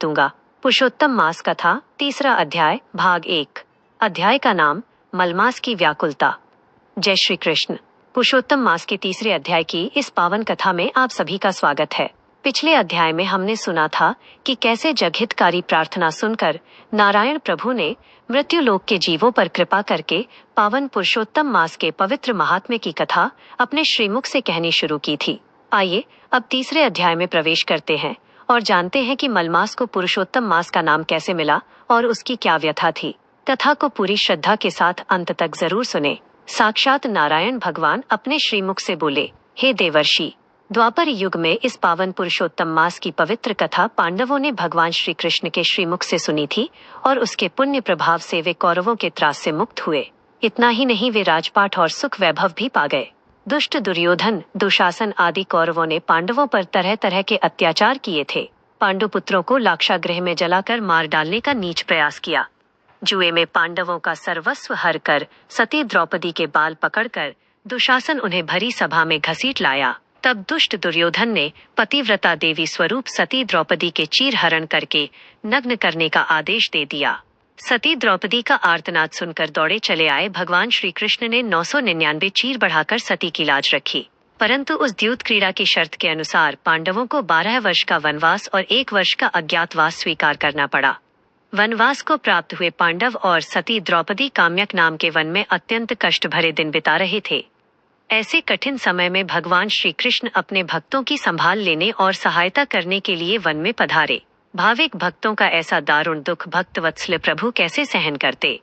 दूंगा। पुरुषोत्तम मास कथा, तीसरा अध्याय, भाग 1। अध्याय का नाम, मलमास की व्याकुलता। जय श्री कृष्ण। पुरुषोत्तम मास के तीसरे अध्याय की इस पावन कथा में आप सभी का स्वागत है। पिछले अध्याय में हमने सुना था कि कैसे जगहितकारी प्रार्थना सुनकर नारायण प्रभु ने मृत्यु लोक के जीवों पर कृपा करके पावन पुरुषोत्तम मास के पवित्र महात्म्य की कथा अपने श्रीमुख से कहनी शुरू की थी। आइए अब तीसरे अध्याय में प्रवेश करते हैं और जानते हैं कि मलमास को पुरुषोत्तम मास का नाम कैसे मिला और उसकी क्या व्यथा थी। कथा को पूरी श्रद्धा के साथ अंत तक जरूर सुने। साक्षात नारायण भगवान अपने श्रीमुख से बोले, हे देवर्षि, द्वापर युग में इस पावन पुरुषोत्तम मास की पवित्र कथा पांडवों ने भगवान श्री कृष्ण के श्रीमुख से सुनी थी और उसके पुण्य प्रभाव से वे कौरवों के त्रास से मुक्त हुए। इतना ही नहीं, वे राजपाट और सुख वैभव भी पा गए। दुष्ट दुर्योधन, दुशासन आदि कौरवों ने पांडवों पर तरह तरह के अत्याचार किए थे। पांडुपुत्रों को लाक्षागृह में जलाकर मार डालने का नीच प्रयास किया। जुए में पांडवों का सर्वस्व हर कर सती द्रौपदी के बाल पकड़कर दुशासन उन्हें भरी सभा में घसीट लाया। तब दुष्ट दुर्योधन ने पतिव्रता देवी स्वरूप सती द्रौपदी के चीर हरण करके नग्न करने का आदेश दे दिया। सती द्रौपदी का आर्तनाद सुनकर दौड़े चले आए भगवान श्री कृष्ण ने 999 चीर बढ़ाकर सती की लाज रखी। परंतु उस द्यूत क्रीड़ा की शर्त के अनुसार पांडवों को 12 वर्ष का वनवास और 1 वर्ष का अज्ञातवास स्वीकार करना पड़ा। वनवास को प्राप्त हुए पांडव और सती द्रौपदी काम्यक नाम के वन में अत्यंत कष्ट भरे दिन बिता रहे थे। ऐसे कठिन समय में भगवान श्री कृष्ण अपने भक्तों की संभाल लेने और सहायता करने के लिए वन में पधारे। भाविक भक्तों का ऐसा दारुण दुख भक्त वत्सल प्रभु कैसे सहन करते।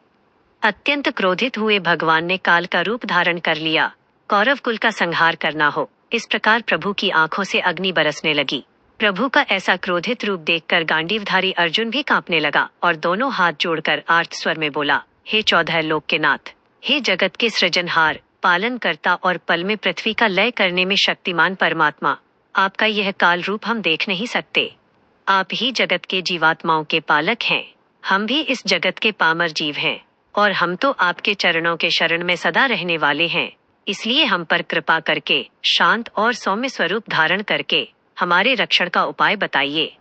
अत्यंत क्रोधित हुए भगवान ने काल का रूप धारण कर लिया। कौरव कुल का संहार करना हो, इस प्रकार प्रभु की आंखों से अग्नि बरसने लगी। प्रभु का ऐसा क्रोधित रूप देखकर गांडीवधारी अर्जुन भी कांपने लगा और दोनों हाथ जोड़कर आर्त स्वर में बोला, हे 14 लोक के नाथ, हे जगत के सृजनहार, पालन करता और पल में पृथ्वी का लय करने में शक्तिमान परमात्मा, आपका यह काल रूप हम देख नहीं सकते। आप ही जगत के जीवात्माओं के पालक हैं। हम भी इस जगत के पामर जीव हैं और हम तो आपके चरणों के शरण में सदा रहने वाले हैं। इसलिए हम पर कृपा करके शांत और सौम्य स्वरूप धारण करके हमारे रक्षण का उपाय बताइए।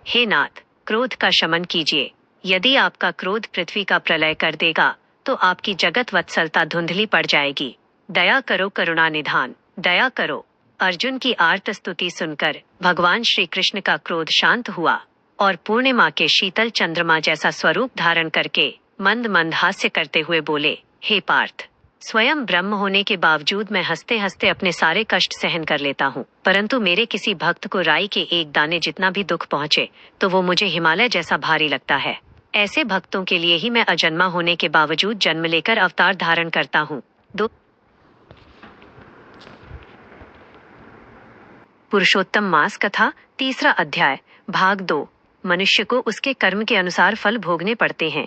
हे नाथ, क्रोध का शमन कीजिए। यदि आपका क्रोध पृथ्वी का प्रलय कर देगा तो आपकी जगत वत्सलता धुंधली पड़ जाएगी। दया करो करुणा निधान, दया करो। अर्जुन की आर्त स्तुति सुनकर भगवान श्री कृष्ण का क्रोध शांत हुआ और पूर्णिमा के शीतल चंद्रमा जैसा स्वरूप धारण करके मंद मंद हास्य करते हुए बोले, हे पार्थ, स्वयं ब्रह्म होने के बावजूद मैं हंसते हंसते अपने सारे कष्ट सहन कर लेता हूँ, परंतु मेरे किसी भक्त को राई के एक दाने जितना भी दुख पहुँचे तो वो मुझे हिमालय जैसा भारी लगता है। ऐसे भक्तों के लिए ही मैं अजन्मा होने के बावजूद जन्म लेकर अवतार धारण करता हूँ। पुरुषोत्तम मास कथा, तीसरा अध्याय, भाग 2। मनुष्य को उसके कर्म के अनुसार फल भोगने पड़ते हैं।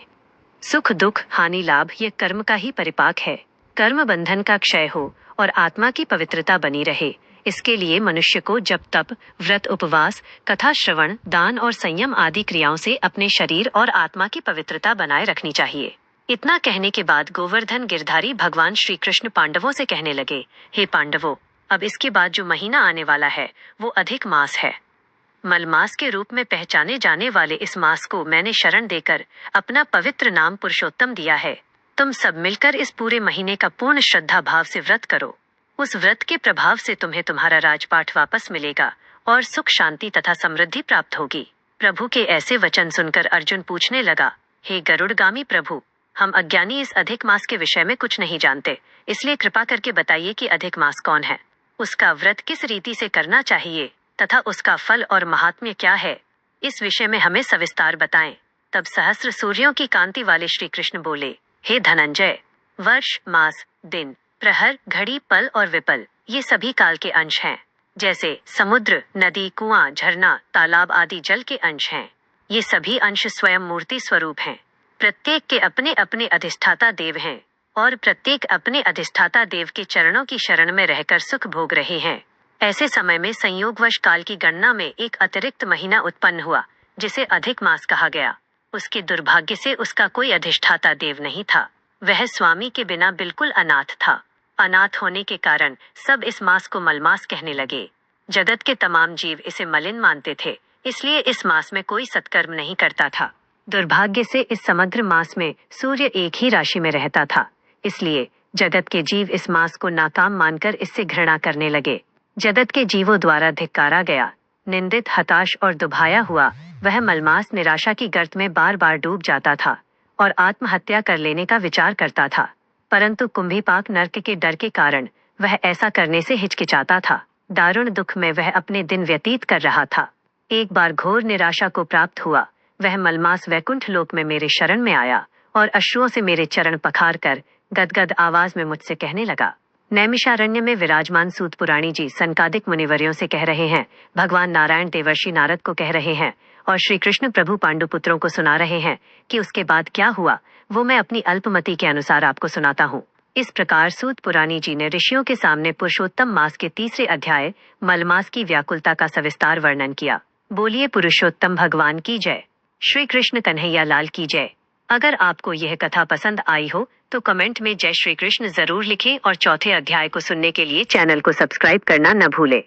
सुख दुख हानि लाभ ये कर्म का ही परिपाक है। कर्म बंधन का क्षय हो और आत्मा की पवित्रता बनी रहे, इसके लिए मनुष्य को जप तप, व्रत उपवास, कथा श्रवण, दान और संयम आदि क्रियाओं से अपने शरीर और आत्मा की पवित्रता बनाए रखनी चाहिए। इतना कहने के बाद गोवर्धन गिरधारी भगवान श्री कृष्ण पांडवों से कहने लगे, हे पांडवों, अब इसके बाद जो महीना आने वाला है वो अधिक मास है। मलमास के रूप में पहचाने जाने वाले इस मास को मैंने शरण देकर अपना पवित्र नाम पुरुषोत्तम दिया है। तुम सब मिलकर इस पूरे महीने का पूर्ण श्रद्धा भाव से व्रत करो। उस व्रत के प्रभाव से तुम्हें तुम्हारा राजपाट वापस मिलेगा और सुख शांति तथा समृद्धि प्राप्त होगी। प्रभु के ऐसे वचन सुनकर अर्जुन पूछने लगा, हे गरुड़गामी प्रभु, हम अज्ञानी इस अधिक मास के विषय में कुछ नहीं जानते, इसलिए कृपा करके बताइए कि अधिक मास कौन है, उसका व्रत किस रीति से करना चाहिए तथा उसका फल और महात्म्य क्या है, इस विषय में हमें सविस्तार बताएं। तब सहस्र सूर्यों की कांति वाले श्री कृष्ण बोले, हे धनंजय, वर्ष मास दिन प्रहर घड़ी पल और विपल ये सभी काल के अंश हैं। जैसे समुद्र नदी कुआं झरना तालाब आदि जल के अंश हैं, ये सभी अंश स्वयं मूर्ति स्वरूप हैं। प्रत्येक के अपने अपने अधिष्ठाता देव हैं और प्रत्येक अपने अधिष्ठाता देव के चरणों की शरण में रहकर सुख भोग रहे हैं। ऐसे समय में संयोगवश काल की गणना में एक अतिरिक्त महीना उत्पन्न हुआ जिसे अधिक मास कहा गया। उसके दुर्भाग्य से उसका कोई अधिष्ठाता देव नहीं था। वह स्वामी के बिना बिल्कुल अनाथ था। अनाथ होने के कारण सब इस मास को मलमास कहने लगे। जगत के तमाम जीव इसे मलिन मानते थे, इसलिए इस मास में कोई सत्कर्म नहीं करता था। दुर्भाग्य से इस समग्र मास में सूर्य एक ही राशि में रहता था, इसलिए जगत के जीव इस मास को नाकाम मानकर इससे घृणा करने लगे। जगत के जीवों द्वारा धिक्कारा गया, निंदित, हताश और दुभाया हुआ वह मलमास निराशा की गर्त में बार बार डूब जाता था और आत्महत्या कर लेने का विचार करता था, परंतु कुंभीपाक नरक के डर के कारण वह ऐसा करने से हिचकिचाता था। दारुण दुख में वह अपने दिन व्यतीत कर रहा था। एक बार घोर निराशा को प्राप्त हुआ, वह मलमास वैकुंठ लोक में मेरे शरण में आया और अश्रुओं से मेरे चरण पखार कर गदगद आवाज में मुझसे कहने लगा। नैमिषारण्य में विराजमान सूत पुराणी जी सनकादिक मुनिवर्यों से कह रहे हैं, भगवान नारायण देवर्षि नारद को कह रहे हैं और श्री कृष्ण प्रभु पांडुपुत्रों को सुना रहे हैं कि उसके बाद क्या हुआ वो मैं अपनी अल्पमति के अनुसार आपको सुनाता हूँ। इस प्रकार सूत पुराणी जी ने ऋषियों के सामने पुरुषोत्तम मास के तीसरे अध्याय मलमास की व्याकुलता का सविस्तार वर्णन किया। बोलिए पुरुषोत्तम भगवान की जय। श्री कृष्ण कन्हैया लाल की जय। अगर आपको यह कथा पसंद आई हो तो कमेंट में जय श्री कृष्ण जरूर लिखें और चौथे अध्याय को सुनने के लिए चैनल को सब्सक्राइब करना न भूलें।